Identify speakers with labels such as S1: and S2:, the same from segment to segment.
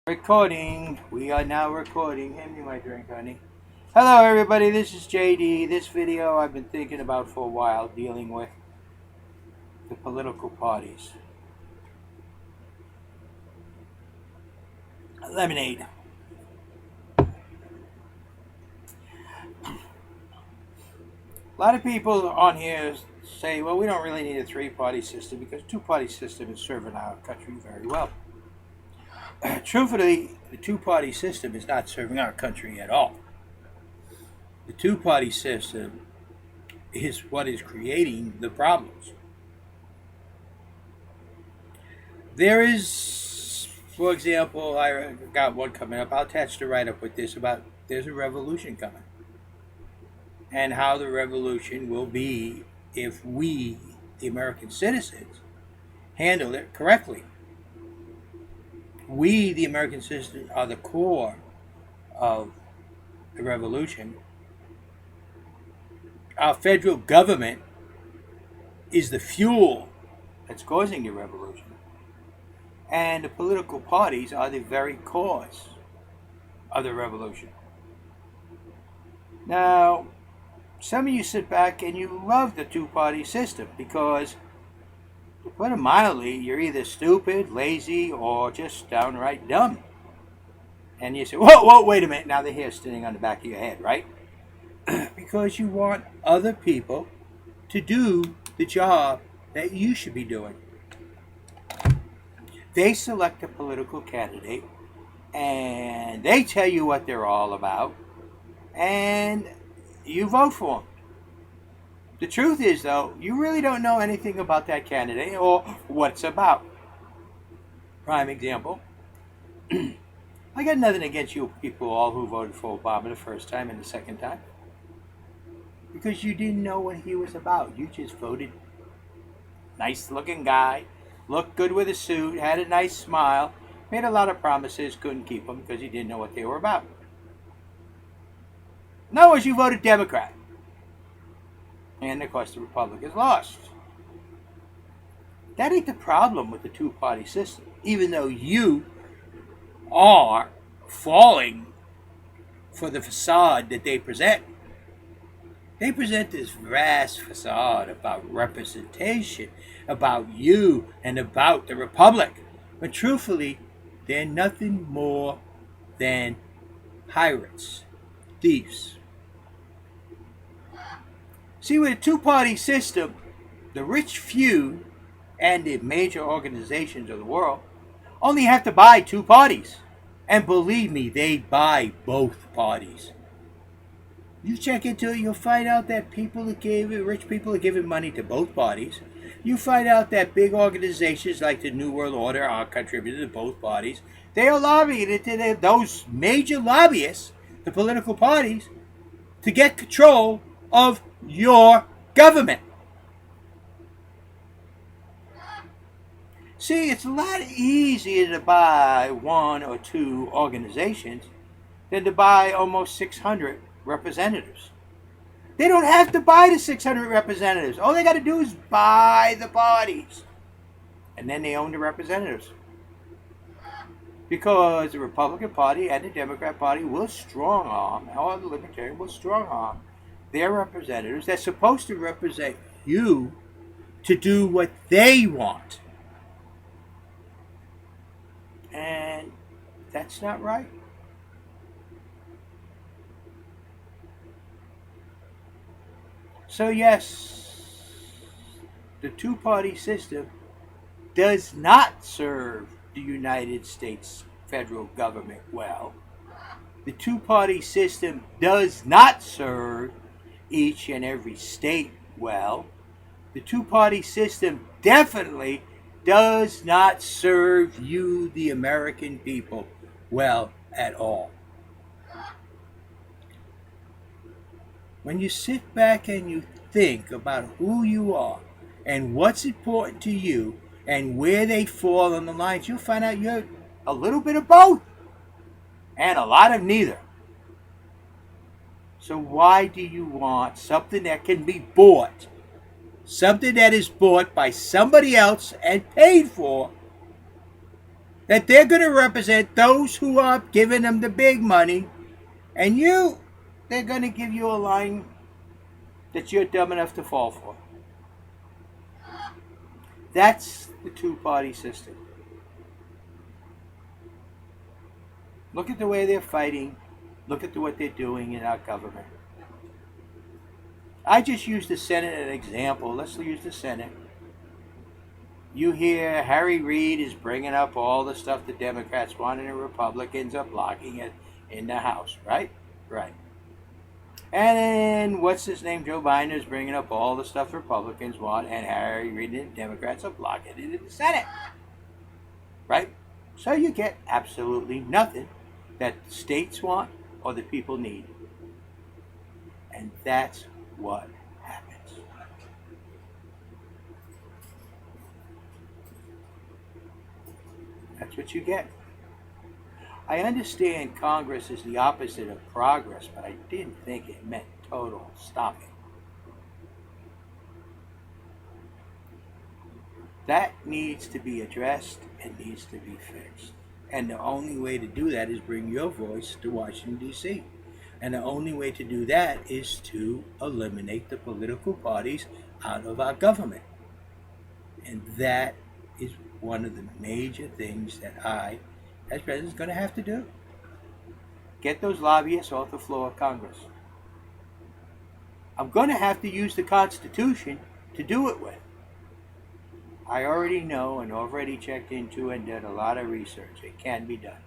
S1: Recording. We are now recording. Hand me my drink, honey. Hello, everybody. This is JD. This video I've been thinking about for a while, dealing with the political parties. Lemonade. A lot of people on here say, well, we don't really need a three-party system because a two-party system is serving our country very well. Truthfully, the two-party system is not serving our country at all. The two-party system is what is creating the problems. There is, for example, I got one coming up. I'll attach the write-up with this about there's a revolution coming. And how the revolution will be if we, the American citizens, handle it correctly. We, the American citizens, are the core of the revolution. Our federal government is the fuel that's causing the revolution. And the political parties are the very cause of the revolution. Now, some of you sit back and you love the two-party system because, to put it mildly, you're either stupid, lazy, or just downright dumb. And you say, whoa, wait a minute. Now the hair's standing on the back of your head, right? Because you want other people to do the job that you should be doing. They select a political candidate and they tell you what they're all about and you vote for them. The truth is, though, you really don't know anything about that candidate or what it's about. Prime example. I got nothing against you people all who voted for Obama the first time and the second time. Because you didn't know what he was about. You just voted. Nice looking guy. Looked good with a suit. Had a nice smile. Made a lot of promises. Couldn't keep them because you didn't know what they were about. No, as you voted Democrat. And of course the Republicans lost. That ain't the problem with the two-party system. Even though you are falling for the facade that they present. They present this vast facade about representation, about you, and about the Republic. But truthfully, they're nothing more than pirates, thieves. See, with a two-party system, the rich few and the major organizations of the world only have to buy two parties. And believe me, they buy both parties. You check into it, you'll find out that rich people are giving money to both parties. You find out that big organizations like the New World Order are contributing to both parties. They are lobbying it to those major lobbyists, the political parties, to get control of your government. See, it's a lot easier to buy one or two organizations than to buy almost 600 representatives. They don't have to buy the 600 representatives. All they got to do is buy the parties. And then they own the representatives. Because the Republican Party and the Democrat Party will strong arm, or the Libertarian will strong arm their representatives that's supposed to represent you to do what they want. And that's not right. So yes, the two-party system does not serve the United States federal government well. The two-party system does not serve each and every state well. The two-party system definitely does not serve you, the American people, well at all. When you sit back and you think about who you are and what's important to you and where they fall on the lines, you'll find out you're a little bit of both and a lot of neither. So why do you want something that can be bought, something that is bought by somebody else and paid for, that they're going to represent those who are giving them the big money, and they're going to give you a line that you're dumb enough to fall for. That's the two-party system. Look at the way they're fighting. Look at what they're doing in our government. I just used the Senate as an example. Let's use the Senate. You hear Harry Reid is bringing up all the stuff the Democrats want and the Republicans are blocking it in the House, right? Right. And then, what's his name? Joe Biden is bringing up all the stuff Republicans want, and Harry Reid and the Democrats are blocking it in the Senate. Right? So you get absolutely nothing that the states want or the people need. And that's what happens. That's what you get. I understand Congress is the opposite of progress, but I didn't think it meant total stopping. That needs to be addressed and needs to be fixed. And the only way to do that is bring your voice to Washington, D.C. And the only way to do that is to eliminate the political parties out of our government. And that is one of the major things that I, as president, is going to have to do. Get those lobbyists off the floor of Congress. I'm going to have to use the Constitution to do it with. I already know and already checked into and did a lot of research. It can be done.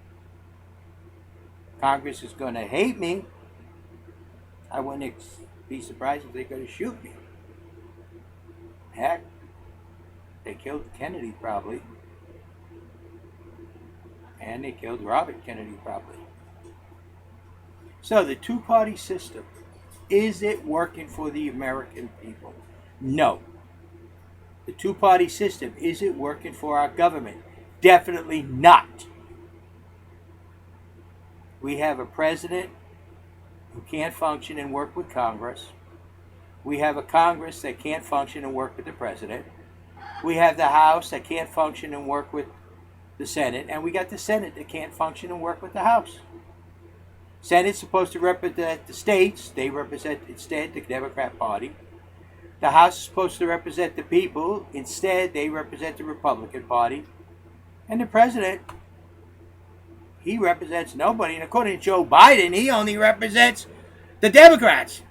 S1: Congress is going to hate me. I wouldn't be surprised if they're going to shoot me. Heck, they killed Kennedy probably. And they killed Robert Kennedy probably. So the two-party system, is it working for the American people? No. The two-party system, is it working for our government? Definitely not. We have a president who can't function and work with Congress. We have a Congress that can't function and work with the president. We have the House that can't function and work with the Senate. And we got the Senate that can't function and work with the House. Senate's supposed to represent the states. They represent instead the Democrat Party. The House is supposed to represent the people. Instead, they represent the Republican Party. And the president, he represents nobody. And according to Joe Biden, he only represents the Democrats.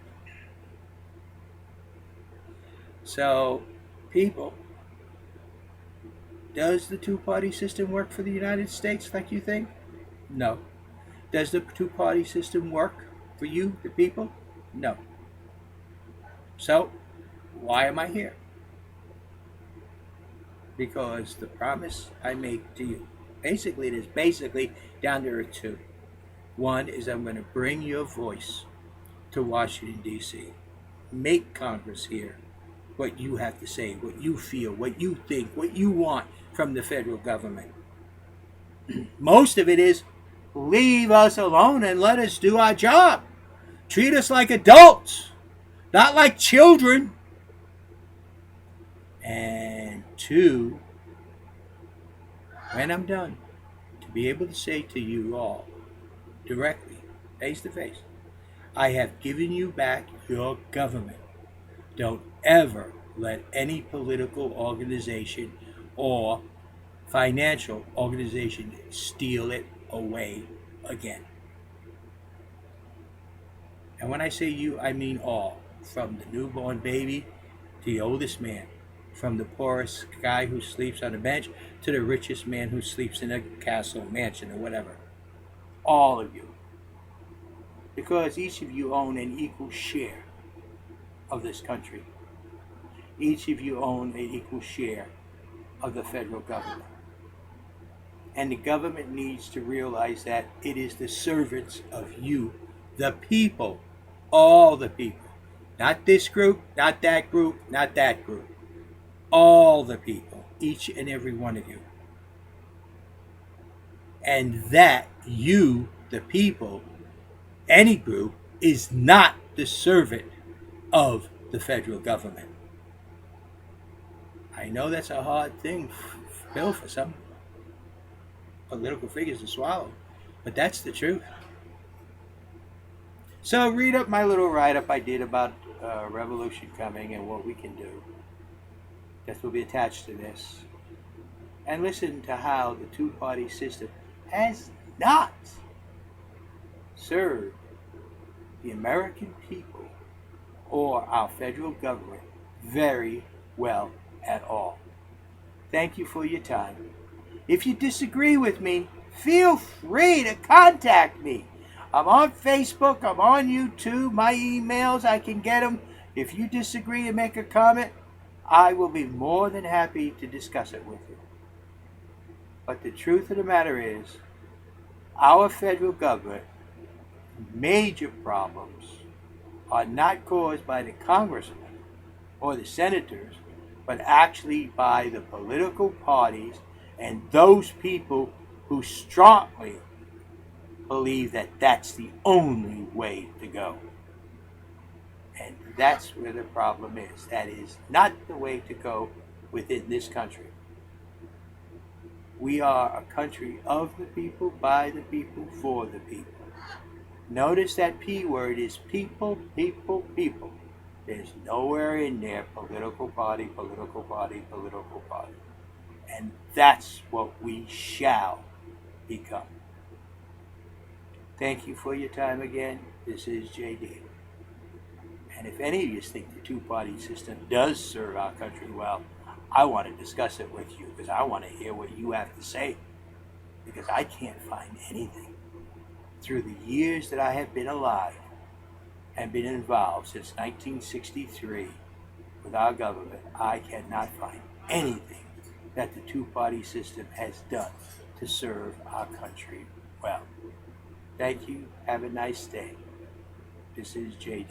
S1: So, people, does the two-party system work for the United States like you think? No. Does the two-party system work for you, the people? No. So, why am I here? Because the promise I make to you, basically it is basically down to two. One is I'm going to bring your voice to Washington, D.C. Make Congress hear what you have to say, what you feel, what you think, what you want from the federal government. Most of it is leave us alone and let us do our job. Treat us like adults, not like children. And two, when I'm done, to be able to say to you all directly, face to face, I have given you back your government. Don't ever let any political organization or financial organization steal it away again. And when I say you, I mean all, from the newborn baby to the oldest man, from the poorest guy who sleeps on a bench to the richest man who sleeps in a castle, mansion, or whatever. All of you. Because each of you own an equal share of this country. Each of you own an equal share of the federal government. And the government needs to realize that it is the servants of you, the people, all the people. Not this group, not that group, not that group. All the people, each and every one of you. And that you, the people, any group, is not the servant of the federal government. I know that's a hard thing, Bill, for some. political figures to swallow, but that's the truth. So read up my little write-up I did about revolution coming and what we can do. That will be attached to this. And listen to how the two-party system has not served the American people or our federal government very well at all. Thank you for your time. If you disagree with me, feel free to contact me. I'm on Facebook, I'm on YouTube, my emails, I can get them. If you disagree and make a comment, I will be more than happy to discuss it with you. But the truth of the matter is, our federal government major problems are not caused by the congressmen or the senators, but actually by the political parties and those people who strongly believe that that's the only way to go. And that's where the problem is. That is not the way to go within this country. We are a country of the people, by the people, for the people. Notice that P word is people, people, people. There's nowhere in there political party, political party, political party. And that's what we shall become. Thank you for your time again. This is JD. And if any of you think the two-party system does serve our country well, I want to discuss it with you because I want to hear what you have to say. Because I can't find anything. Through the years that I have been alive and been involved since 1963 with our government, I cannot find anything that the two-party system has done to serve our country well. Thank you. Have a nice day. This is JD.